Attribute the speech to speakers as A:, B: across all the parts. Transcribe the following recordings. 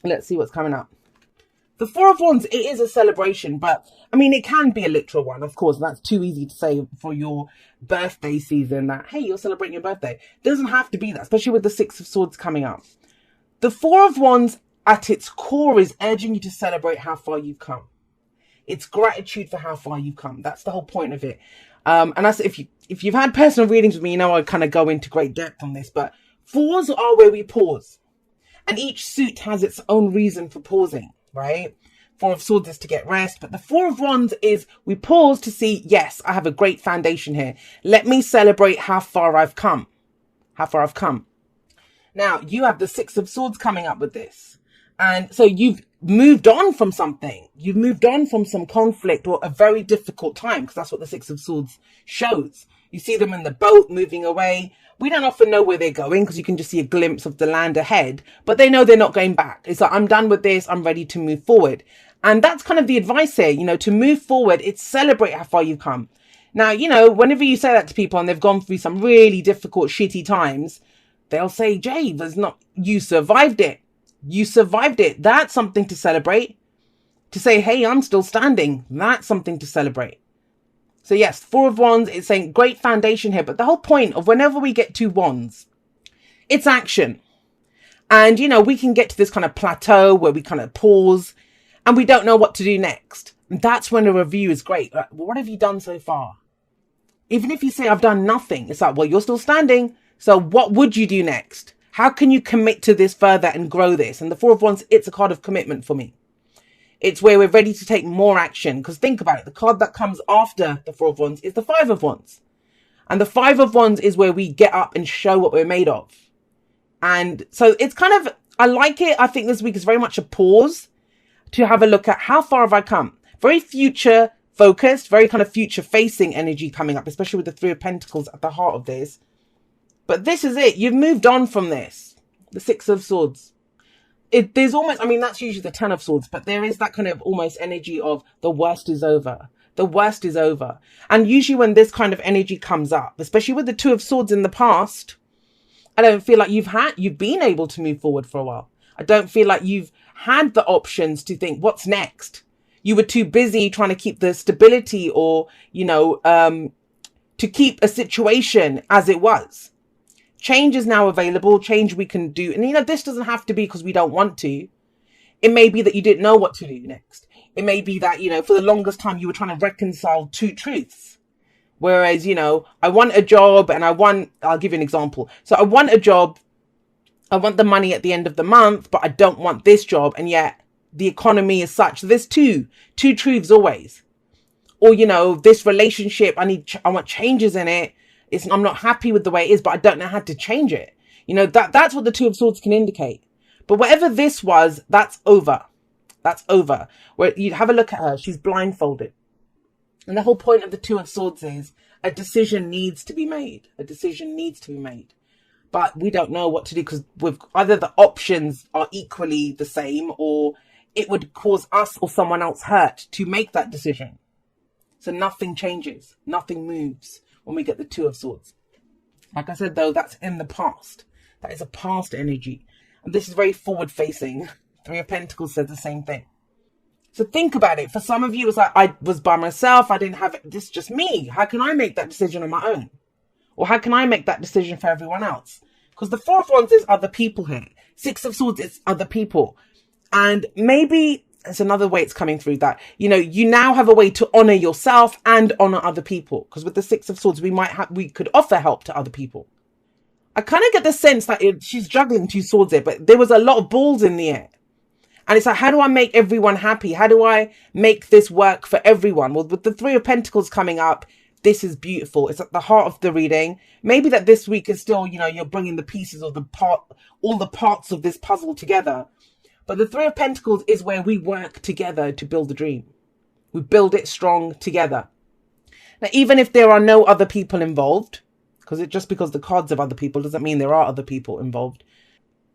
A: Let's see what's coming up. The Four of Wands, it is a celebration, but I mean, it can be a literal one, of course. That's too easy to say for your birthday season that, hey, you're celebrating your birthday. It doesn't have to be that, especially with the Six of Swords coming up. The Four of Wands at its core is urging you to celebrate how far you've come. It's gratitude for how far you've come. That's the whole point of it. And that's if you've had personal readings with me, you know I kind of go into great depth on this, but fours are where we pause. And each suit has its own reason for pausing, right? Four of Swords is to get rest, but the Four of Wands is we pause to see, yes, I have a great foundation here. Let me celebrate how far I've come. How far I've come. Now, you have the Six of Swords coming up with this. And so you've moved on from something. You've moved on from some conflict or a very difficult time, because that's what the Six of Swords shows. You see them in the boat moving away. We don't often know where they're going because you can just see a glimpse of the land ahead, but they know they're not going back. It's like, I'm done with this. I'm ready to move forward. And that's kind of the advice here, you know, to move forward. It's celebrate how far you've come. Now, you know, whenever you say that to people and they've gone through some really difficult, shitty times, they'll say, Jay, you survived it. You survived it. That's something to celebrate. To say, hey, I'm still standing. That's something to celebrate. So yes, Four of Wands, it's saying great foundation here. But the whole point of whenever we get two wands, it's action. And, you know, we can get to this kind of plateau where we kind of pause and we don't know what to do next. And that's when a review is great. Like, well, what have you done so far? Even if you say, I've done nothing, it's like, well, you're still standing. So what would you do next? How can you commit to this further and grow this? And the Four of Wands, it's a card of commitment for me. It's where we're ready to take more action. Because think about it. The card that comes after the Four of Wands is the Five of Wands. And the Five of Wands is where we get up and show what we're made of. And so it's kind of, I like it. I think this week is very much a pause to have a look at how far have I come. Very future focused, very kind of future facing energy coming up, especially with the Three of Pentacles at the heart of this. But this is it. You've moved on from this. The Six of Swords. There's almost, I mean, that's usually the Ten of Swords, but there is that kind of almost energy of the worst is over. The worst is over. And usually when this kind of energy comes up, especially with the Two of Swords in the past, I don't feel like you've been able to move forward for a while. I don't feel like you've had the options to think, what's next? You were too busy trying to keep the stability or, you know, to keep a situation as it was. Change is now available. Change we can do. And, you know, this doesn't have to be because we don't want to. It may be that you didn't know what to do next. It may be that, you know, for the longest time you were trying to reconcile two truths. Whereas, you know, I want a job and I'll give you an example. So I want a job. I want the money at the end of the month, but I don't want this job. And yet the economy is such. There's two truths always. Or, you know, this relationship, I want changes in it. I'm not happy with the way it is, but I don't know how to change it. You know, that's what the Two of Swords can indicate. But whatever this was, that's over. That's over. Where you have a look at her, she's blindfolded. And the whole point of the Two of Swords is a decision needs to be made. A decision needs to be made. But we don't know what to do because either the options are equally the same or it would cause us or someone else hurt to make that decision. So nothing changes. Nothing moves when we get the Two of Swords. Like I said, though, that's in the past. That is a past energy. And this is very forward facing. Three of Pentacles says the same thing. So think about it. For some of you, it's like, I was by myself. I didn't have it. This is just me. How can I make that decision on my own? Or how can I make that decision for everyone else? Because the Four of Wands is other people here. Six of Swords is other people. And maybe it's another way it's coming through that, you know, you now have a way to honor yourself and honor other people. Because with the Six of Swords, we could offer help to other people. I kind of get the sense that she's juggling two swords here, but there was a lot of balls in the air. And it's like, how do I make everyone happy? How do I make this work for everyone? Well, with the Three of Pentacles coming up, this is beautiful. It's at the heart of the reading. Maybe that this week is still, you know, you're bringing the pieces of all the parts of this puzzle together. But the Three of Pentacles is where we work together to build the dream. We build it strong together. Now, even if there are no other people involved, just because the cards have other people doesn't mean there are other people involved.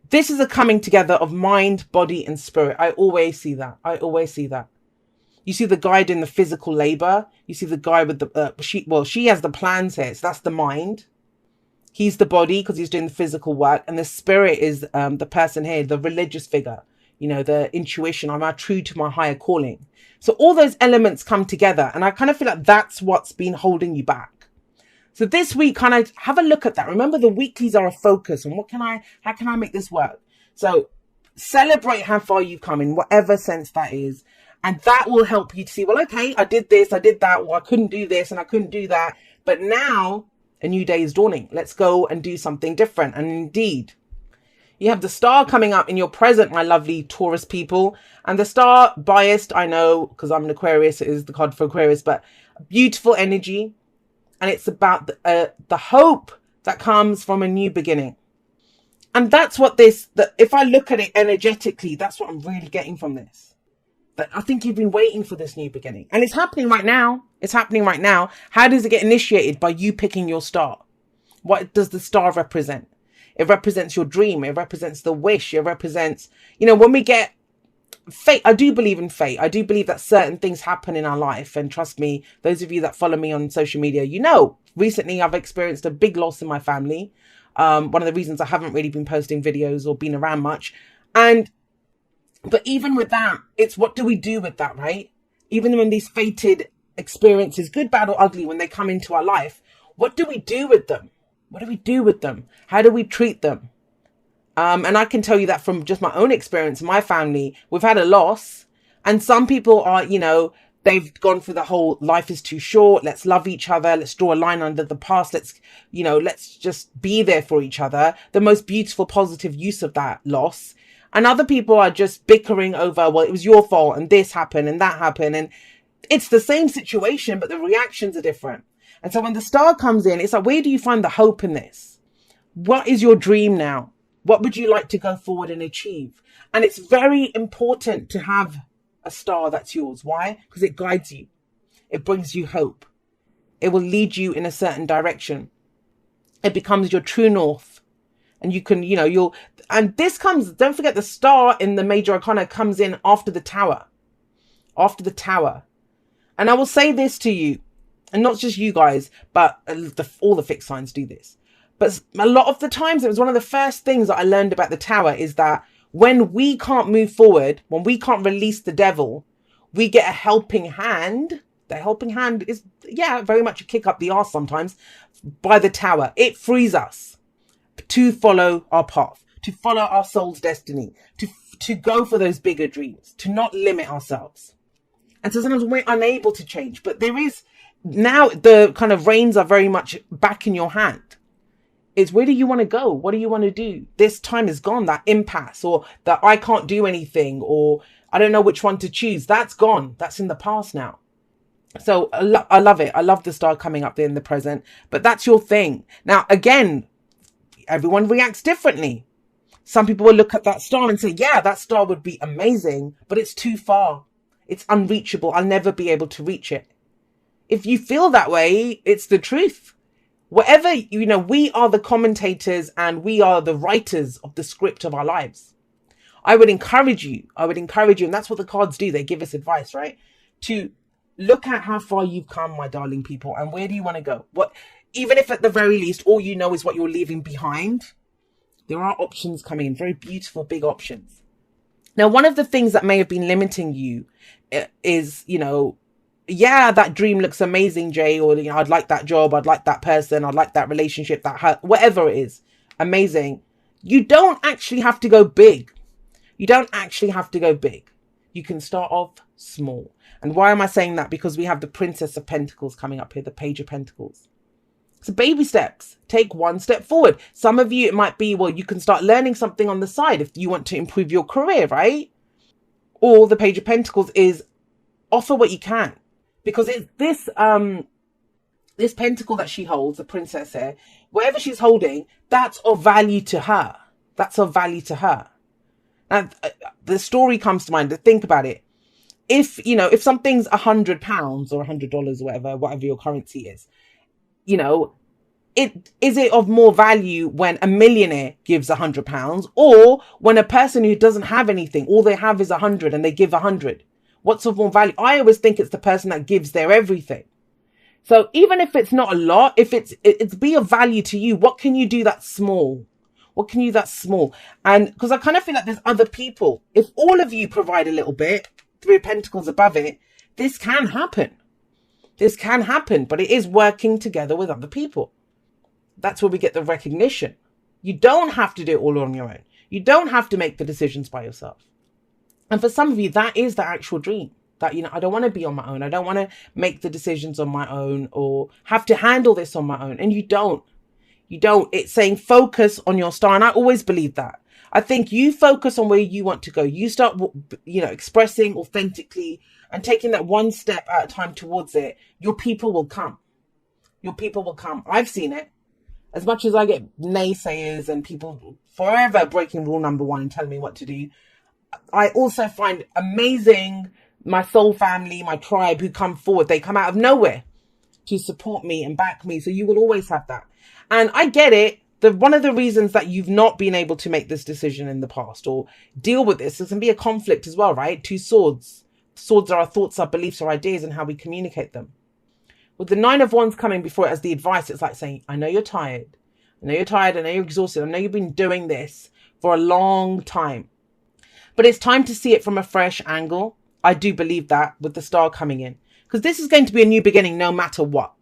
A: This is a coming together of mind, body, and spirit. I always see that. I always see that. You see the guy doing the physical labor. You see the guy with the, she has the plans here. So that's the mind. He's the body because he's doing the physical work. And the spirit is the person here, the religious figure. you know, the intuition. Am I true to my higher calling? So all those elements come together, and I kind of feel like that's what's been holding you back. So this week, kind of have a look at that. Remember, the weeklies are a focus on how can I make this work? So celebrate how far you've come in whatever sense that is. And that will help you to see, well, okay, I did this, I did that, or I couldn't do this and I couldn't do that. But now a new day is dawning. Let's go and do something different. And indeed, you have the star coming up in your present, my lovely Taurus people. And the star, biased, I know, because I'm an Aquarius, it is the card for Aquarius, but beautiful energy. And it's about the hope that comes from a new beginning. And that's what if I look at it energetically, that's what I'm really getting from this. That I think you've been waiting for this new beginning. And it's happening right now. It's happening right now. How does it get initiated? By you picking your star. What does the star represent? It represents your dream. It represents the wish. It represents, when we get fate. I do believe in fate. I do believe that certain things happen in our life. And trust me, those of you that follow me on social media, recently I've experienced a big loss in my family. One of the reasons I haven't really been posting videos or been around much. But even with that, it's what do we do with that, right? Even when these fated experiences, good, bad, or ugly, when they come into our life, what do we do with them? What do we do with them? How do we treat them? And I can tell you that from just my own experience, my family, we've had a loss. And some people are, they've gone for the whole life is too short. Let's love each other. Let's draw a line under the past. Let's just be there for each other. The most beautiful, positive use of that loss. And other people are just bickering over, well, it was your fault and this happened and that happened. And it's the same situation, but the reactions are different. And so when the star comes in, it's like, where do you find the hope in this? What is your dream now? What would you like to go forward and achieve? And it's very important to have a star that's yours. Why? Because it guides you. It brings you hope. It will lead you in a certain direction. It becomes your true north. And you can, and this comes, don't forget the star in the major arcana comes in after the tower. After the tower. And I will say this to you, and not just you guys, but all the fixed signs do this. But a lot of the times, it was one of the first things that I learned about the tower is that when we can't move forward, when we can't release the devil, we get a helping hand. The helping hand is, very much a kick up the arse sometimes by the tower. It frees us to follow our path, to follow our soul's destiny, to go for those bigger dreams, to not limit ourselves. And so sometimes we're unable to change, but there is now the kind of reins are very much back in your hand. It's where do you want to go? What do you want to do? This time is gone, that impasse or that I can't do anything or I don't know which one to choose. That's gone. That's in the past now. So I love it. I love the star coming up there in the present, but that's your thing. Now, again, everyone reacts differently. Some people will look at that star and say, yeah, that star would be amazing, but it's too far. It's unreachable. I'll never be able to reach it. If you feel that way, it's the truth. Whatever, we are the commentators and we are the writers of the script of our lives. I would encourage you, and that's what the cards do. They give us advice, right? To look at how far you've come, my darling people, and where do you want to go? Even if at the very least, all you know is what you're leaving behind, there are options coming in, very beautiful, big options. Now, one of the things that may have been limiting you is, that dream looks amazing, Jay, or, I'd like that job, I'd like that person, I'd like that relationship, whatever it is, amazing. You don't actually have to go big. You can start off small. And why am I saying that? Because we have the Princess of Pentacles coming up here, the Page of Pentacles. So baby steps, take one step forward. Some of you, it might be, well, you can start learning something on the side if you want to improve your career, right? Or the Page of Pentacles is offer what you can. Because it's this pentacle that she holds, the princess here, whatever she's holding, that's of value to her. And the story comes to mind. Think about it. If something's £100 or $100 or whatever your currency is, is it of more value when a millionaire gives £100 or when a person who doesn't have anything, all they have is 100 and they give 100? What's of more value? I always think it's the person that gives their everything. So even if it's not a lot, if it's be of value to you, what can you do that's small? What can you that's small? And because I kind of feel like there's other people. If all of you provide a little bit, 3 of Pentacles above it, this can happen. This can happen, but it is working together with other people. That's where we get the recognition. You don't have to do it all on your own. You don't have to make the decisions by yourself. And for some of you, that is the actual dream. That, you know, I don't want to be on my own. I don't want to make the decisions on my own or have to handle this on my own. And you don't. You don't. It's saying focus on your star. And I always believe that. I think you focus on where you want to go. You start, you know, expressing authentically and taking that one step at a time towards it. Your people will come. Your people will come. I've seen it. As much as I get naysayers and people forever breaking rule number 1 and telling me what to do, I also find amazing my soul family, my tribe who come forward. They come out of nowhere to support me and back me. So you will always have that. And I get it. One of the reasons that you've not been able to make this decision in the past or deal with this can be a conflict as well, right? 2 swords. Swords are our thoughts, our beliefs, our ideas, and how we communicate them. With the 9 of Wands coming before it as the advice, it's like saying, I know you're tired. I know you're tired. I know you're exhausted. I know you've been doing this for a long time. But it's time to see it from a fresh angle. I do believe that with the star coming in. Because this is going to be a new beginning no matter what.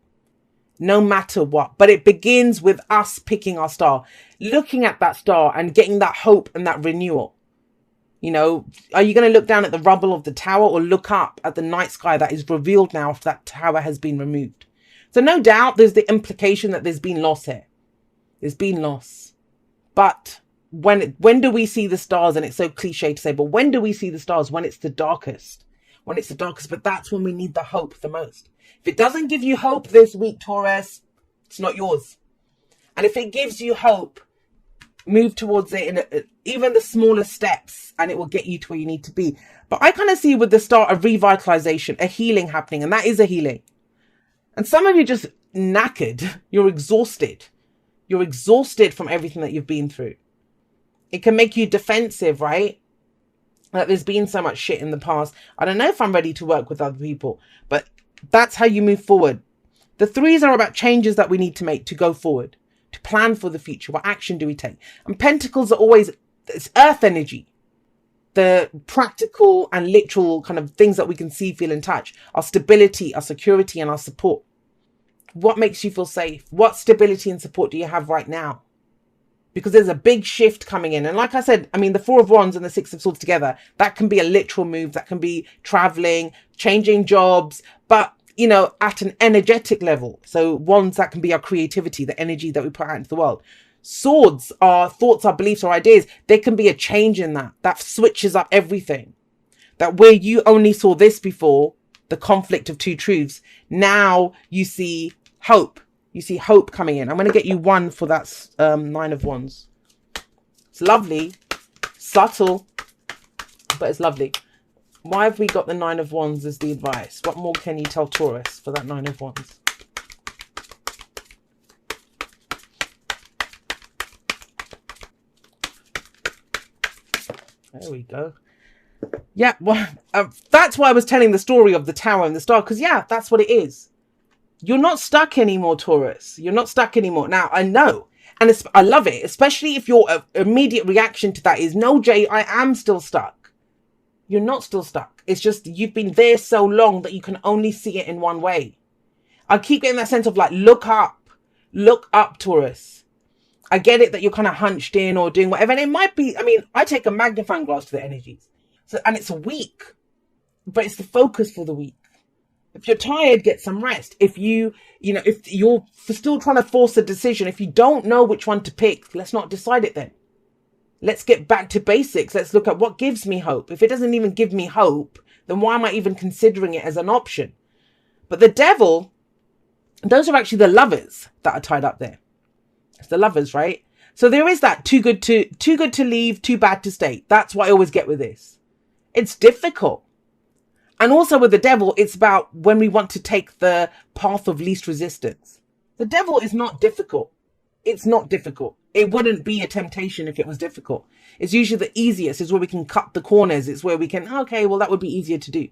A: No matter what. But it begins with us picking our star. Looking at that star and getting that hope and that renewal. You know, are you going to look down at the rubble of the tower or look up at the night sky that is revealed now after that tower has been removed? So no doubt there's the implication that there's been loss here. There's been loss. But when do we see the stars? And it's so cliche to say, but when do we see the stars? When it's the darkest. When it's the darkest. But that's when we need the hope the most. If it doesn't give you hope this week, Taurus, it's not yours. And if it gives you hope, move towards it in even the smallest steps and it will get you to where you need to be. But I kind of see with the start a revitalization, a healing happening. And that is a healing. And some of you are just knackered. You're exhausted. You're exhausted from everything that you've been through. It can make you defensive, right? Like there's been so much shit in the past. I don't know if I'm ready to work with other people, but that's how you move forward. The 3s are about changes that we need to make to go forward, to plan for the future. What action do we take? And Pentacles are always, it's earth energy. The practical and literal kind of things that we can see, feel and touch. Our stability, our security and our support. What makes you feel safe? What stability and support do you have right now? Because there's a big shift coming in. And like I said, I mean, the 4 of Wands and the 6 of Swords together, that can be a literal move. That can be traveling, changing jobs, but, you know, at an energetic level. So Wands, that can be our creativity, the energy that we put out into the world. Swords, our thoughts, our beliefs, our ideas. There can be a change in that. That switches up everything. That where you only saw this before, the conflict of 2 truths, now you see hope. You see hope coming in. I'm going to get you 1 for that 9 of Wands. It's lovely, subtle, but it's lovely. Why have we got the 9 of Wands as the advice? What more can you tell Taurus for that 9 of Wands? There we go. Yeah, well, that's why I was telling the story of the tower and the star. Because, yeah, that's what it is. You're not stuck anymore, Taurus. You're not stuck anymore. Now, I know. And I love it. Especially if your immediate reaction to that is, no, Jay, I am still stuck. You're not still stuck. It's just you've been there so long that you can only see it in one way. I keep getting that sense of like, look up, Taurus. I get it that you're kind of hunched in or doing whatever. And it might be, I mean, I take a magnifying glass to the energies. So, and it's a week, but it's the focus for the week. If you're tired, get some rest. If if you're still trying to force a decision, if you don't know which one to pick, let's not decide it then. Let's get back to basics. Let's look at what gives me hope. If it doesn't even give me hope, then why am I even considering it as an option? But the devil, those are actually the lovers that are tied up there. It's the lovers, right? So there is that too good to leave, too bad to stay. That's what I always get with this. It's difficult. And also with the devil, it's about when we want to take the path of least resistance. The devil is not difficult. It's not difficult. It wouldn't be a temptation if it was difficult. It's usually the easiest. It's where we can cut the corners. It's where we can, okay, well, that would be easier to do.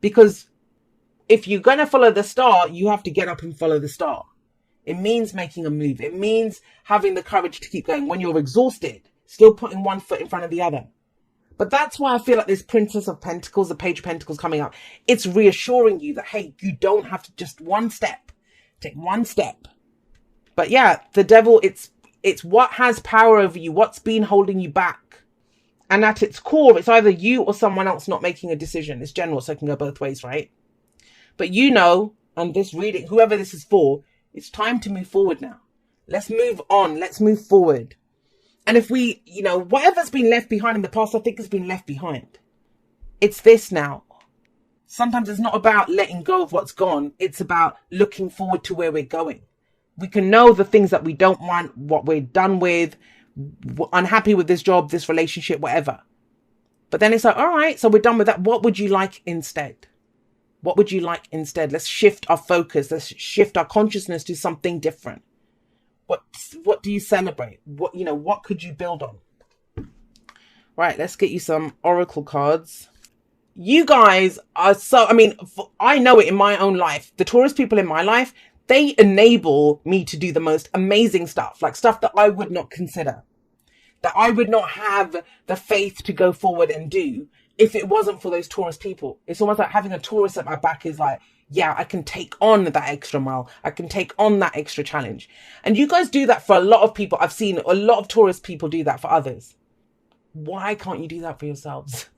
A: Because if you're going to follow the star, you have to get up and follow the star. It means making a move. It means having the courage to keep going when you're exhausted, still putting one foot in front of the other. But that's why I feel like this Princess of Pentacles, the Page of Pentacles coming up, it's reassuring you that, hey, you don't have to just one step. Take one step. But yeah, the devil, it's what has power over you, what's been holding you back. And at its core, it's either you or someone else not making a decision. It's general, so it can go both ways, right? But you know, and this reading, whoever this is for, it's time to move forward now. Let's move on. Let's move forward. And if we, whatever's been left behind in the past, I think has been left behind. It's this now. Sometimes it's not about letting go of what's gone. It's about looking forward to where we're going. We can know the things that we don't want, what we're done with, unhappy with this job, this relationship, whatever. But then it's like, all right, so we're done with that. What would you like instead? What would you like instead? Let's shift our focus. Let's shift our consciousness to something different. What do you celebrate? What could you build on? Right, let's get you some oracle cards. You guys are I know it in my own life. The Taurus people in my life, they enable me to do the most amazing stuff, like stuff that I would not consider, that I would not have the faith to go forward and do if it wasn't for those Taurus people. It's almost like having a Taurus at my back is like, yeah, I can take on that extra mile. I can take on that extra challenge. And you guys do that for a lot of people. I've seen a lot of Taurus people do that for others. Why can't you do that for yourselves?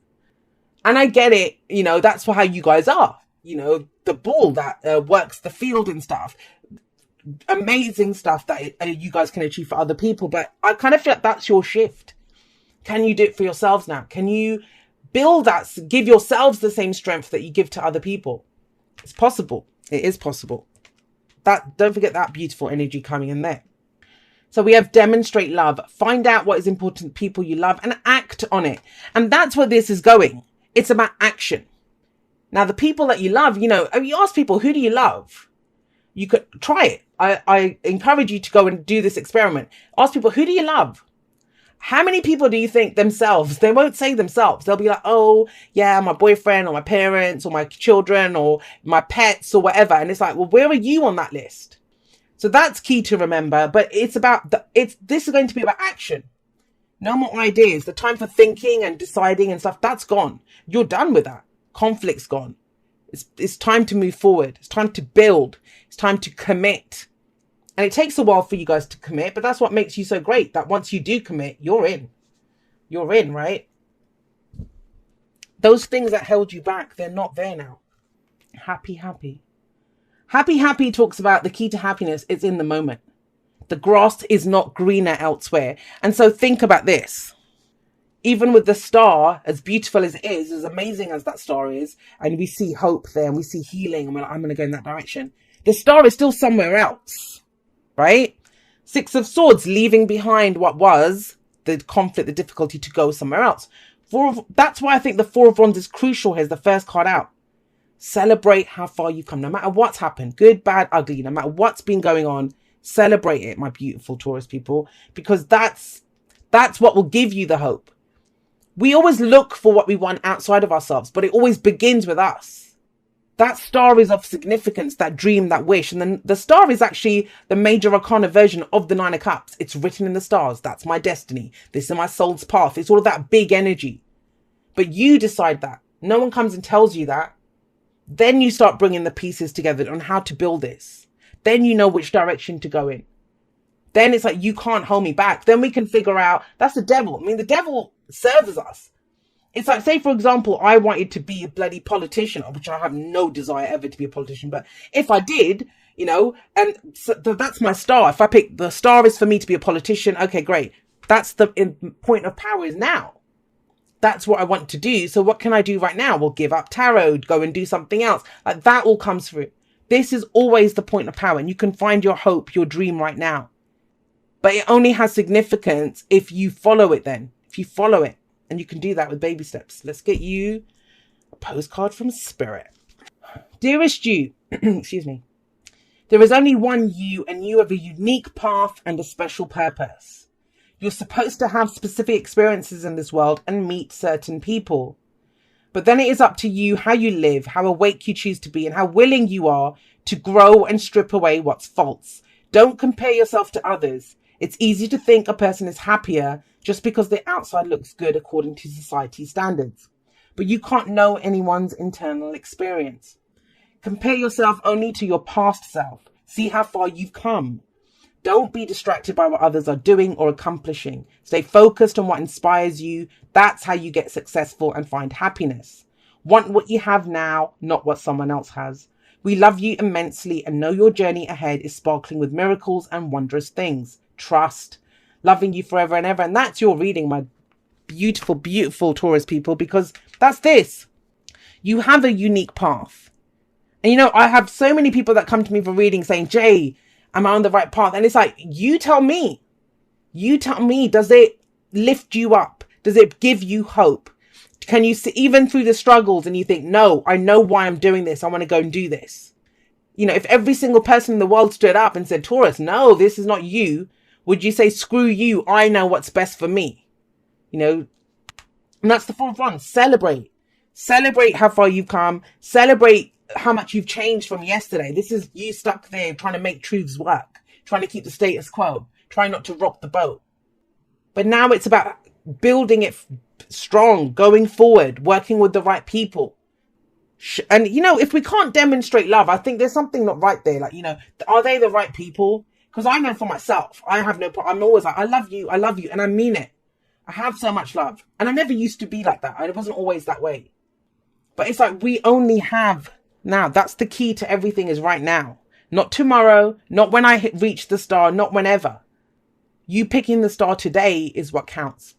A: And I get it. That's for how you guys are. The bull that works the field and stuff. Amazing stuff that you guys can achieve for other people. But I kind of feel like that's your shift. Can you do it for yourselves now? Can you build that, give yourselves the same strength that you give to other people? It's possible. It is possible. Don't forget that beautiful energy coming in there. So we have demonstrate love. Find out what is important to people you love and act on it. And that's where this is going. It's about action. Now, the people that you love, you ask people, who do you love? You could try it. I encourage you to go and do this experiment. Ask people, who do you love? How many people do you think themselves? They won't say themselves. They'll be like, oh, yeah, my boyfriend or my parents or my children or my pets or whatever. And it's like, well, where are you on that list? So that's key to remember. But this is going to be about action. No more ideas. The time for thinking and deciding and stuff, that's gone. You're done with that. Conflict's gone. It's time to move forward. It's time to build. It's time to commit. And it takes a while for you guys to commit, but that's what makes you so great, that once you do commit, you're in. You're in, right? Those things that held you back, they're not there now. Happy, happy. Happy, happy talks about the key to happiness is in the moment. The grass is not greener elsewhere. And so think about this. Even with the star, as beautiful as it is, as amazing as that star is, and we see hope there and we see healing, and we're like, I'm going to go in that direction. The star is still somewhere else. Right? Six of Swords, leaving behind what was the conflict, the difficulty to go somewhere else. That's why I think the Four of Wands is crucial here as the first card out. Celebrate how far you've come, no matter what's happened, good, bad, ugly, no matter what's been going on. Celebrate it, my beautiful Taurus people, because that's what will give you the hope. We always look for what we want outside of ourselves, but it always begins with us. That star is of significance, that dream, that wish. And then the star is actually the major arcana version of the Nine of Cups. It's written in the stars. That's my destiny. This is my soul's path. It's all of that big energy. But you decide that. No one comes and tells you that. Then you start bringing the pieces together on how to build this. Then you know which direction to go in. Then it's like, you can't hold me back. Then we can figure out, that's the devil. I mean, the devil serves us. It's like, say, for example, I wanted to be a bloody politician, which I have no desire ever to be a politician. But if I did, and so that's my star. If I pick the star is for me to be a politician, okay, great. That's the point of power is now. That's what I want to do. So what can I do right now? Well, give up tarot, go and do something else. Like that all comes through. This is always the point of power. And you can find your hope, your dream right now. But it only has significance if you follow it then. If you follow it. And you can do that with baby steps. Let's get you a postcard from Spirit. Dearest you, excuse me. There is only one you, and you have a unique path and a special purpose. You're supposed to have specific experiences in this world and meet certain people. But then it is up to you how you live, how awake you choose to be, and how willing you are to grow and strip away what's false. Don't compare yourself to others. It's easy to think a person is happier just because their outside looks good according to society's standards. But you can't know anyone's internal experience. Compare yourself only to your past self. See how far you've come. Don't be distracted by what others are doing or accomplishing. Stay focused on what inspires you. That's how you get successful and find happiness. Want what you have now, not what someone else has. We love you immensely and know your journey ahead is sparkling with miracles and wondrous things. Trust. Loving you forever and ever. And that's your reading, my beautiful, beautiful Taurus people, because that's this. You have a unique path. And you know, I have so many people that come to me for reading saying, Jay, am I on the right path? And it's like, you tell me. You tell me, does it lift you up? Does it give you hope? Can you see even through the struggles and you think, no, I know why I'm doing this. I want to go and do this. You know, if every single person in the world stood up and said, Taurus, no, this is not you. Would you say, screw you? I know what's best for me. You know, and that's the Four of Wands. Celebrate. Celebrate how far you've come. Celebrate how much you've changed from yesterday. This is you stuck there trying to make truths work. Trying to keep the status quo. Trying not to rock the boat. But now it's about building it strong, going forward, working with the right people. And, you know, if we can't demonstrate love, I think there's something not right there. Like, you know, are they the right people? Because I know for myself, I have no problem. I'm always like, I love you, and I mean it. I have so much love. And I never used to be like that. I wasn't always that way. But it's like, we only have now. That's the key to everything, is right now. Not tomorrow, not when I reach the star, not whenever. You picking the star today is what counts.